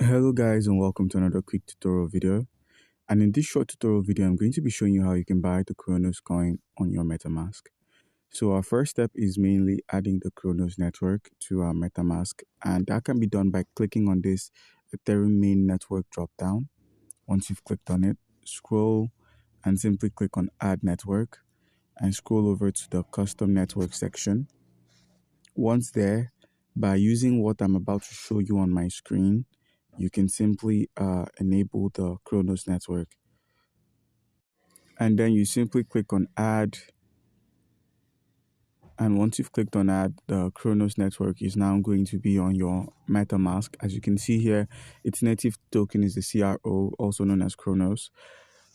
Hello guys, and welcome to another quick tutorial video. And in this short tutorial video, I'm going to be showing you how you can buy the Cronos coin on your Metamask. So our first step is mainly adding the Cronos network to our Metamask, and that can be done by clicking on this Ethereum main network dropdown. Once you've clicked on it, scroll and simply click on add network and scroll over to the custom network section. Once there, by using what I'm about to show you on my screen, you can simply enable the Cronos network. And then you simply click on add. And once you've clicked on add, the Cronos network is now going to be on your MetaMask. As you can see here, its native token is the CRO, also known as Cronos.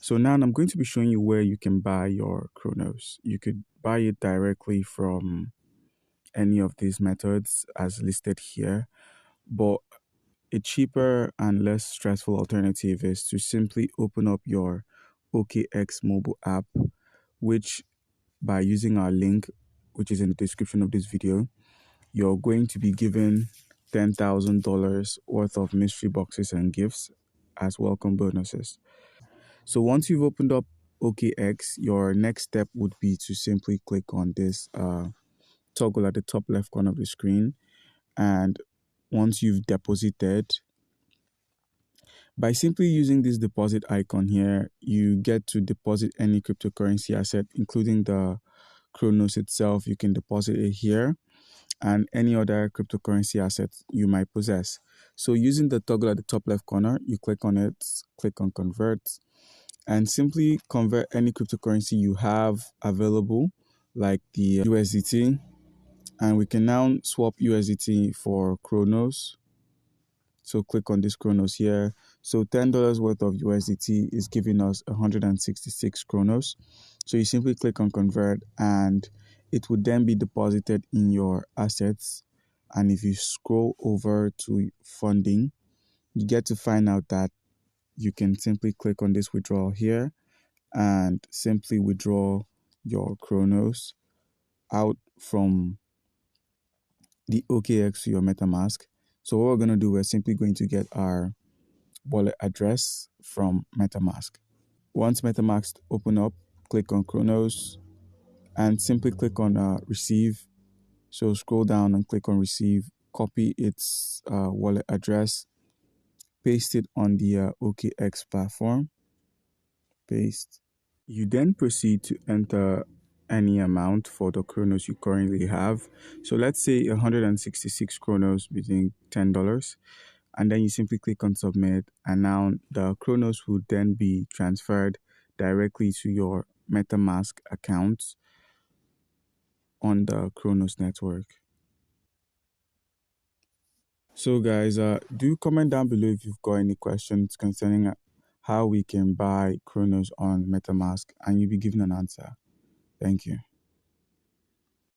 So now I'm going to be showing you where you can buy your Cronos. You could buy it directly from any of these methods as listed here, but a cheaper and less stressful alternative is to simply open up your OKX mobile app, which by using our link, which is in the description of this video, you're going to be given $10,000 worth of mystery boxes and gifts as welcome bonuses. So once you've opened up OKX, your next step would be to simply click on this toggle at the top left corner of the screen. And once you've deposited, by simply using this deposit icon here, you get to deposit any cryptocurrency asset, including the Cronos itself. You can deposit it here and any other cryptocurrency asset you might possess. So using the toggle at the top left corner, you click on it, click on convert, and simply convert any cryptocurrency you have available, like the USDT. And we can now swap USDT for Cronos. So click on this Cronos here. So $10 worth of USDT is giving us 166 Cronos. So you simply click on convert and it would then be deposited in your assets. And if you scroll over to funding, you get to find out that you can simply click on this withdrawal here and simply withdraw your Cronos out from the OKX to your MetaMask. So what we're going to do, we're simply going to get our wallet address from Metamask. Once Metamask open up, click on Cronos and simply click on receive. So scroll down and click on receive, copy its wallet address, paste it on the OKX platform, paste. You then proceed to enter any amount for the Cronos you currently have. So let's say 166 Cronos between $10. And then you simply click on submit, and now the Cronos will then be transferred directly to your MetaMask account on the Cronos network. So guys, do comment down below if you've got any questions concerning how we can buy Cronos on MetaMask, and you'll be given an answer. Thank you.